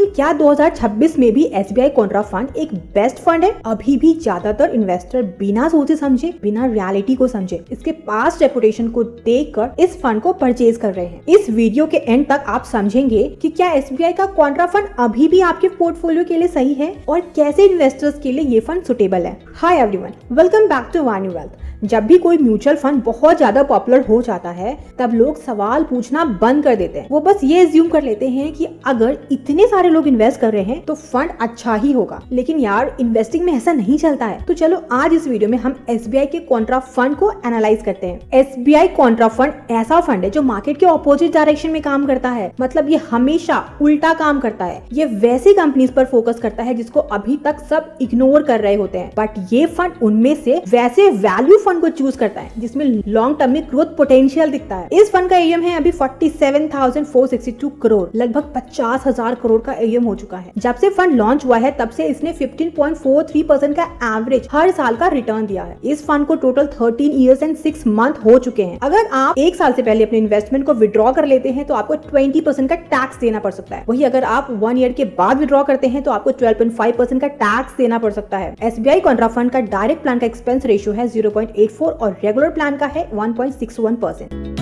क्या 2026 में भी SBI कॉन्ट्रा फंड एक बेस्ट फंड है? अभी भी ज्यादातर इन्वेस्टर बिना सोचे समझे, बिना रियलिटी को समझे, इसके पास्ट रेपुटेशन को देखकर इस फंड को परचेज कर रहे हैं। इस वीडियो के एंड तक आप समझेंगे कि क्या SBI का कॉन्ट्रा फंड अभी भी आपके पोर्टफोलियो के लिए सही है और कैसे इन्वेस्टर्स के लिए ये फंड सुटेबल है। Hi everyone, welcome back to Vanyu wealth. जब भी कोई म्यूचुअल फंड बहुत ज्यादा पॉपुलर हो जाता है तब लोग सवाल पूछना बंद कर देते हैं। वो बस ये एज्यूम कर लेते हैं कि अगर इतने सारे लोग इन्वेस्ट कर रहे हैं तो फंड अच्छा ही होगा। लेकिन यार, इन्वेस्टिंग में ऐसा नहीं चलता है। तो चलो आज इस वीडियो में हम SBI के कॉन्ट्रा फंड को एनालाइज करते हैं। SBI कॉन्ट्रा फंड ऐसा फंड है जो मार्केट के ऑपोजिट डायरेक्शन में काम करता है। मतलब ये हमेशा उल्टा काम करता है। ये वैसी कंपनीज पर फोकस करता है जिसको अभी तक सब इग्नोर कर रहे होते हैं, बट ये फंड उनमें से वैसे वैल्यू फंड को चूज करता है जिसमें लॉन्ग टर्म में ग्रोथ पोटेंशियल दिखता है। इस फंड का AUM है अभी 47,462 करोड़, लगभग 50,000 करोड़ का AUM हो चुका है। जब से फंड लॉन्च हुआ है तब से इसने 15.43% का एवरेज हर साल का रिटर्न दिया है। इस फंड को टोटल 13 ईयर्स एंड 6 मंथ हो चुके हैं। अगर आप एक साल से पहले अपने इन्वेस्टमेंट को विड्रॉ कर लेते हैं तो आपको 20% का टैक्स देना पड़ सकता है। वही अगर आप 1 ईयर के बाद विड्रॉ करते हैं तो आपको 12.5% का टैक्स देना पड़ सकता है। SBI कॉन्ट्रा फंड का डायरेक्ट प्लान का एक्सपेंस रेशियो है 0.84 और रेगुलर प्लान का है 1.61%।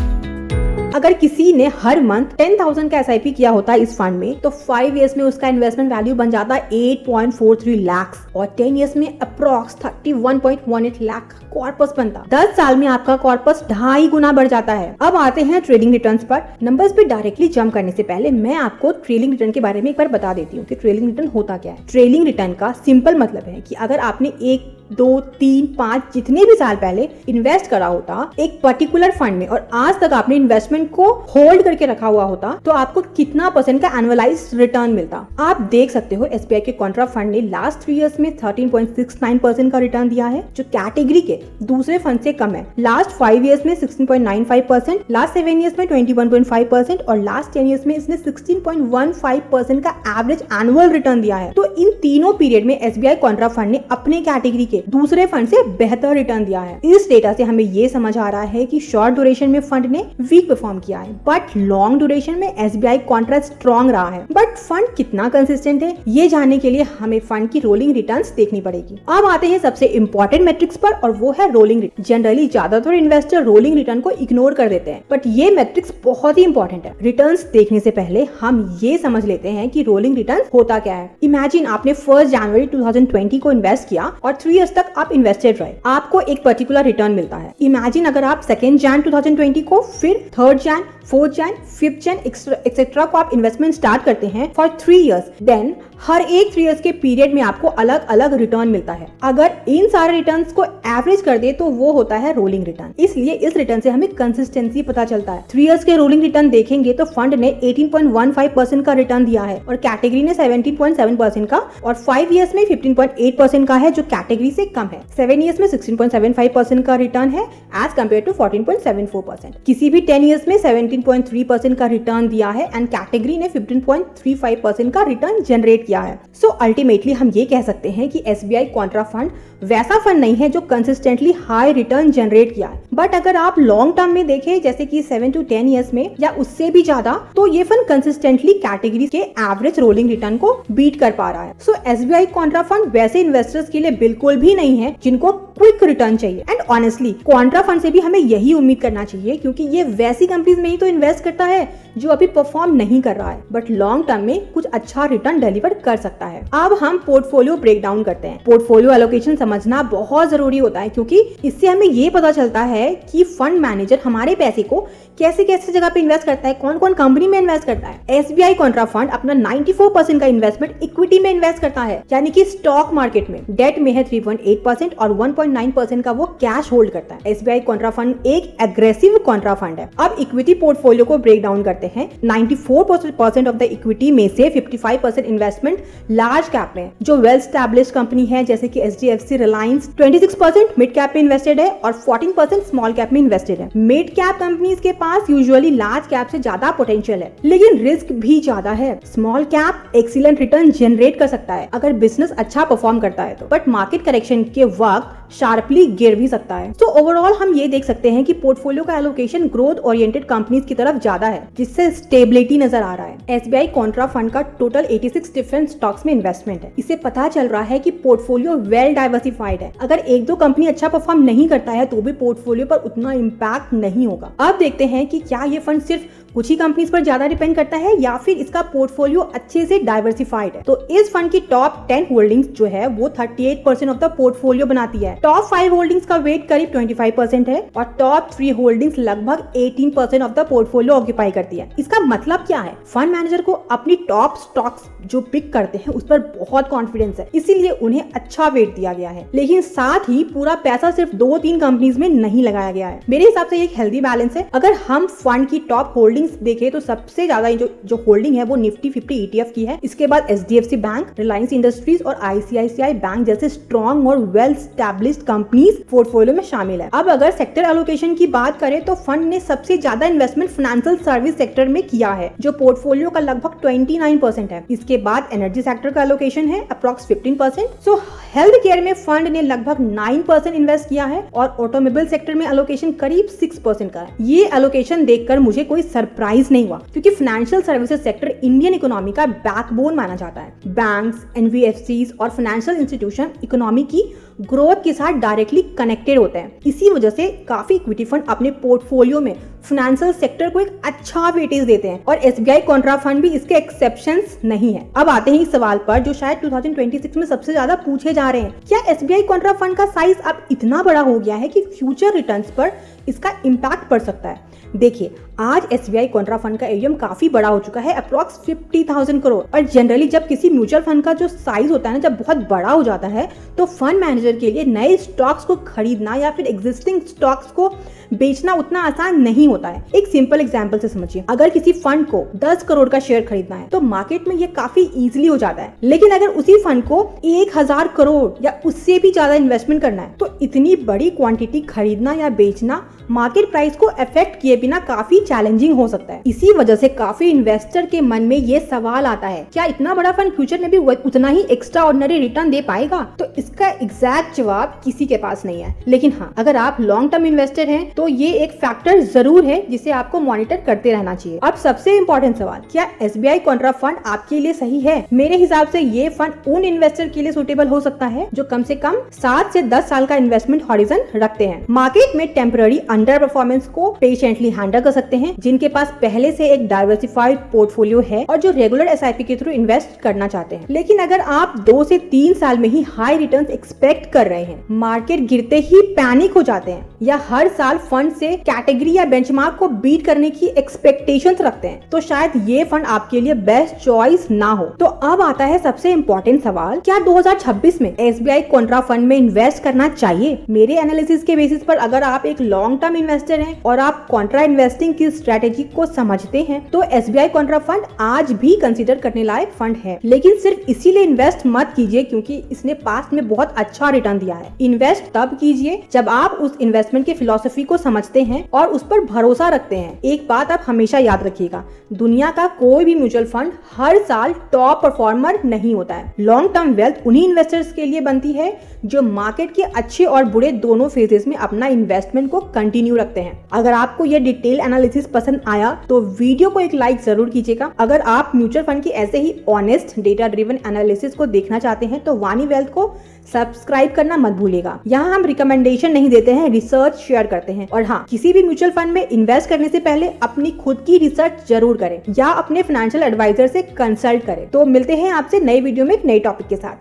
अगर किसी ने हर मंथ 10,000 का SIP किया होता है इस फंड में तो 5 इयर्स में उसका इन्वेस्टमेंट वैल्यू बन जाता है 8.43 लाख और 10 इयर्स में अप्रॉक्स 31.18 लाख कॉर्पस बनता। 10 साल में आपका कॉर्पस 2.5 गुना बढ़ जाता है। अब आते हैं ट्रेडिंग रिटर्न्स पर। नंबर्स पे डायरेक्टली जंप करने से पहले मैं आपको ट्रेलिंग रिटर्न के बारे में एक बार बता देती हूँ कि ट्रेलिंग रिटर्न होता क्या है। ट्रेलिंग रिटर्न का सिंपल मतलब है कि अगर आपने 1, 2, 3, 5 जितने भी साल पहले इन्वेस्ट करा होता एक पर्टिकुलर फंड में और आज तक आपने इन्वेस्टमेंट को होल्ड करके रखा हुआ होता तो आपको कितना % का एनुअलाइज्ड रिटर्न मिलता। आप देख सकते हो SBI के कॉन्ट्रा फंड ने लास्ट 3 इयर्स में 13.69% का रिटर्न दिया है जो कैटेगरी के दूसरे फंड से कम है। लास्ट 5 इयर्स में 16.95%, लास्ट 7 इयर्स में 21.5% और लास्ट 10 इयर्स में इसने 16.15% का एवरेज एनुअल रिटर्न दिया है। तो इन तीनों पीरियड में SBI कॉन्ट्रा फंड ने अपने कैटेगरी के दूसरे फंड से बेहतर रिटर्न दिया है। इस डेटा से हमें ये समझ आ रहा है कि शॉर्ट ड्यूरेशन में फंड ने वीक परफॉर्म किया है, बट लॉन्ग ड्यूरेशन में SBI कॉन्ट्रा स्ट्रॉन्ग रहा है। बट फंड कितना कंसिस्टेंट है ये जानने के लिए हमें फंड की रोलिंग रिटर्न्स देखनी पड़ेगी। अब आते हैं सबसे इंपॉर्टेंट मैट्रिक्स पर और वो है रोलिंग रिटर्न। जनरली ज्यादातर इन्वेस्टर रोलिंग रिटर्न को इग्नोर कर देते हैं, बट ये मैट्रिक्स बहुत ही इंपॉर्टेंट है। रिटर्न्स देखने से पहले हम ये समझ लेते हैं कि रोलिंग रिटर्न होता क्या है। इमेजिन आपने 1 जनवरी 2020 को इन्वेस्ट किया और 3 इयर्स तक आप इन्वेस्टेड रहे, आपको एक पर्टिकुलर रिटर्न मिलता है। इमेजिन अगर आप 2 जन 2020 को, फिर 3 जन, 4 जन, 5 जन एक्सेट्रा को आप इन्वेस्टमेंट स्टार्ट करते हैं फॉर 3 इयर्स, देन हर एक 3 इयर्स के पीरियड में आपको अलग अलग रिटर्न मिलता है। अगर इन सारे रिटर्न्स को एवरेज कर दे तो वो होता है रोलिंग रिटर्न। इसलिए इस रिटर्न से हमें कंसिस्टेंसी पता चलता है। 3 इयर्स के रोलिंग रिटर्न देखेंगे तो फंड ने 18.15% का रिटर्न दिया है और कैटेगरी ने 17.7% का और 5 इयर्स में 15.8% का है जो कैटेगरी से कम है। 7 इयर्स में 16.75% का रिटर्न है एज कम्पेयर टू 14.74%। किसी भी 10 इयर्स में 17.3% का रिटर्न दिया है एंड कैटेगरी ने 15.35% का रिटर्न जनरेट किया है। सो अल्टीमेटली हम ये कह सकते हैं कि SBI कॉन्ट्रा फंड वैसा फंड नहीं है जो कंसिस्टेंटली हाई रिटर्न जनरेट किया है। बट अगर आप लॉन्ग टर्म में देखें जैसे कि 7 to 10 इयर्स में या उससे भी ज्यादा, तो ये फंड कंसिस्टेंटली कैटेगरी के एवरेज रोलिंग रिटर्न को बीट कर पा रहा है। सो SBI कॉन्ट्रा फंड वैसे इन्वेस्टर्स के लिए बिल्कुल भी नहीं है जिनको क्विक रिटर्न चाहिए। एंड ऑनेस्टली कॉन्ट्रा फंड से भी हमें यही उम्मीद करना चाहिए क्योंकि ये वैसी कंपनीज में ही तो इन्वेस्ट करता है जो अभी परफॉर्म नहीं कर रहा है बट लॉन्ग टर्म में कुछ अच्छा रिटर्न डिलीवर कर सकता है। अब हम पोर्टफोलियो ब्रेक डाउन करते हैं। पोर्टफोलियो एलोकेशन समझना बहुत जरूरी होता है क्योंकि इससे हमें ये पता चलता है कि फंड मैनेजर हमारे पैसे को कैसे कैसे जगह पे इन्वेस्ट करता है, कौन कौन कंपनी में इन्वेस्ट करता है। SBI कॉन्ट्रा फंड अपना 94% का इन्वेस्टमेंट इक्विटी में इन्वेस्ट करता है, यानी कि स्टॉक मार्केट में। डेट में है 3.8% और 1.9% का वो कैश होल्ड करता है। SBI कॉन्ट्रा फंड एक एग्रेसिव कॉन्ट्रा फंड है। अब इक्विटी पोर्टफोलियो को ब्रेक डाउन करते हैं। 94% ऑफ द इक्विटी में से 55% इन्वेस्टमेंट लार्ज कैप में, जो वेल एस्टैब्लिश्ड कंपनी है जैसे कि HDFC जैसे रिलायंस 26% मिड कैप में इन्वेस्टेड है और 14% स्मॉल कैप में इन्वेस्टेड है। मिड कैप कंपनीज के पास यूजुअली लार्ज कैप से ज्यादा पोटेंशियल है, लेकिन रिस्क भी ज्यादा है। Small cap excellent return generate कर सकता है अगर बिजनेस अच्छा परफॉर्म करता है तो, बट मार्केट करेक्शन के वक्त शार्पली गिर भी सकता है। तो ओवरऑल हम ये देख सकते हैं कि पोर्टफोलियो का एलोकेशन ग्रोथ ओरिएंटेड कंपनीज की तरफ ज्यादा है, जिससे स्टेबिलिटी नजर आ रहा है। एसबीआई कॉन्ट्रा फंड का टोटल 86 डिफरेंट स्टॉक्स में इन्वेस्टमेंट है। इससे पता चल रहा है कि पोर्टफोलियो वेल डाइवर्सिफाइड है। अगर एक दो कंपनी अच्छा परफॉर्म नहीं करता है तो भी पोर्टफोलियो पर उतना इम्पैक्ट नहीं होगा। अब देखते हैं कि क्या ये फंड सिर्फ कुछ ही कंपनीज पर ज्यादा डिपेंड करता है या फिर इसका पोर्टफोलियो अच्छे से डाइवर्सिफाइड है। तो इस फंड की टॉप 10 होल्डिंग्स जो है वो 38% ऑफ द पोर्टफोलियो बनाती है। टॉप 5 होल्डिंग्स का वेट करीब 25% है और टॉप 3 होल्डिंग्स लगभग 18% ऑफ द पोर्टफोलियो ऑक्यूपाई करती है। इसका मतलब क्या है? फंड मैनेजर को अपनी टॉप स्टॉक्स जो पिक करते हैं उस पर बहुत कॉन्फिडेंस है, इसीलिए उन्हें अच्छा वेट दिया गया है। लेकिन साथ ही पूरा पैसा सिर्फ 2-3 कंपनीज में नहीं लगाया गया है। मेरे हिसाब से एक हेल्दी बैलेंस है। अगर हम फंड की टॉप होल्डिंग्स देखें तो सबसे ज्यादा जो होल्डिंग है वो निफ्टी 50 ETF की है। इसके बाद HDFC बैंक, रिलायंस इंडस्ट्रीज और ICICI बैंक जैसे स्ट्रॉन्ग और वेल एस्टैब्लिश्ड कंपनीज पोर्टफोलियो में शामिल है। अब अगर सेक्टर एलोकेशन की बात करें तो फंड ने सबसे ज्यादा इन्वेस्टमेंट फाइनेंशियल सर्विस सेक्टर में किया है, जो पोर्टफोलियो का लगभग 29% है। इसके बाद एनर्जी सेक्टर का एलोकेशन है अप्रॉक्स 15%। सो हेल्थ केयर में फंड ने लगभग 9% इन्वेस्ट किया है और ऑटोमोबाइल सेक्टर में एलोकेशन करीब 6% का है। ये एलोकेशन देखकर मुझे कोई सरप्राइज नहीं हुआ, क्योंकि financial services sector Indian economy का बैकबोन माना जाता है। बैंक्स, NBFCs और फाइनेंशियल इंस्टीट्यूशन इकोनॉमी की ग्रोथ के साथ डायरेक्टली कनेक्टेड होते हैं। इसी वजह से काफी इक्विटी फंड अपने पोर्टफोलियो में फाइनेंशियल सेक्टर को एक अच्छा वेटेज देते हैं और SBI कॉन्ट्रा फंड भी इसके एक्सेप्शंस नहीं है। अब आते हैं इस सवाल पर जो शायद 2026 में सबसे ज्यादा पूछे जा रहे हैं। क्या SBI कॉन्ट्रा फंड का साइज अब इतना बड़ा हो गया है कि फ्यूचर रिटर्न्स पर इसका इम्पैक्ट पड़ सकता है? देखिए, आज SBI कॉन्ट्रा फंड का AUM काफी बड़ा हो चुका है, अप्रॉक्स 50,000 करोड़। और जनरली जब किसी म्यूचुअल फंड का जो साइज होता है ना, जब बहुत बड़ा हो जाता है तो फंड मैनेजर के लिए नए स्टॉक्स को खरीदना या फिर एग्जिस्टिंग स्टॉक्स को बेचना उतना आसान नहीं होता है। एक सिंपल एग्जांपल से समझिए, अगर किसी फंड को 10 करोड़ का शेयर खरीदना है तो मार्केट में ये काफी इजीली हो जाता है, लेकिन अगर उसी फंड को 1000 करोड़ या उससे भी ज्यादा इन्वेस्टमेंट करना है तो इतनी बड़ी क्वांटिटी खरीदना या बेचना मार्केट प्राइस को अफेक्ट किए बिना काफी चैलेंजिंग हो सकता है। इसी वजह से काफी इन्वेस्टर के मन में ये सवाल आता है, क्या इतना बड़ा फंड फ्यूचर में भी उतना ही एक्स्ट्रा ऑर्डिनरी रिटर्न दे पाएगा? तो इसका एग्जैक्ट जवाब किसी के पास नहीं है, लेकिन हाँ, अगर आप लॉन्ग टर्म इन्वेस्टर हैं तो ये एक फैक्टर जरूर है जिसे आपको मॉनिटर करते रहना चाहिए। अब सबसे इम्पोर्टेंट सवाल, क्या SBI कॉन्ट्रा फंड आपके लिए सही है? मेरे हिसाब से ये फंड उन इन्वेस्टर के लिए सुटेबल हो सकता है जो कम से कम 7 से 10 साल का इन्वेस्टमेंट हॉरिजन रखते हैं, मार्केट में टेम्पररी अंडर परफॉर्मेंस को पेशेंटली हैंडल कर सकते हैं, जिनके पास पहले से एक डाइवर्सिफाइड पोर्टफोलियो है और जो रेगुलर SIP के थ्रू इन्वेस्ट करना चाहते हैं। लेकिन अगर आप 2 से 3 साल में ही हाई रिटर्न्स एक्सपेक्ट कर रहे हैं, मार्केट गिरते ही पैनिक हो जाते हैं या हर साल फंड से कैटेगरी या बेंचमार्क को बीट करने की एक्सपेक्टेशंस रखते हैं, तो शायद ये फंड आपके लिए बेस्ट चॉइस ना हो। तो अब आता है सबसे इम्पोर्टेंट सवाल, क्या 2026 में SBI कॉन्ट्रा फंड में इन्वेस्ट करना चाहिए? मेरे एनालिसिस के बेसिस पर अगर आप एक लॉन्ग टर्म इन्वेस्टर हैं और आप कॉन्ट्रा इन्वेस्टिंग की स्ट्रेटेजी को समझते हैं तो SBI कॉन्ट्रा फंड आज भी कंसीडर करने लायक फंड है। लेकिन सिर्फ इसीलिए इन्वेस्ट मत कीजिए क्योंकि इसने पास्ट में बहुत अच्छा रिटर्न दिया है। इन्वेस्ट तब कीजिए जब आप उस इन्वेस्टमेंट की फिलॉसफी को समझते हैं और उस पर भरोसा रखते हैं। एक बात आप हमेशा याद रखिएगा, दुनिया का कोई भी म्यूचुअल फंड हर साल टॉप परफॉर्मर नहीं होता है। लॉन्ग टर्म वेल्थ उन्हीं इन्वेस्टर्स के लिए बनती है जो मार्केट के अच्छे और बुरे दोनों फेजेस में अपना इन्वेस्टमेंट को कंटिन्यू रखते हैं। अगर आपको यह डिटेल एनालिसिस पसंद आया तो वीडियो को एक लाइक जरूर कीजिएगा। अगर आप म्यूचुअल फंड की ऐसे ही ऑनेस्ट डेटा ड्रिवन एनालिसिस को देखना चाहते हैं तो वाणी वेल्थ को सब्सक्राइब करना मत भूलिएगा। यहाँ हम रिकमेंडेशन नहीं देते हैं, रिसर्च शेयर करते हैं। और हाँ, किसी भी म्यूचुअल फंड में इन्वेस्ट करने से पहले अपनी खुद की रिसर्च जरूर करें या अपने फाइनेंशियल एडवाइजर से कंसल्ट करें। तो मिलते हैं आपसे नई वीडियो में एक नई टॉपिक के साथ।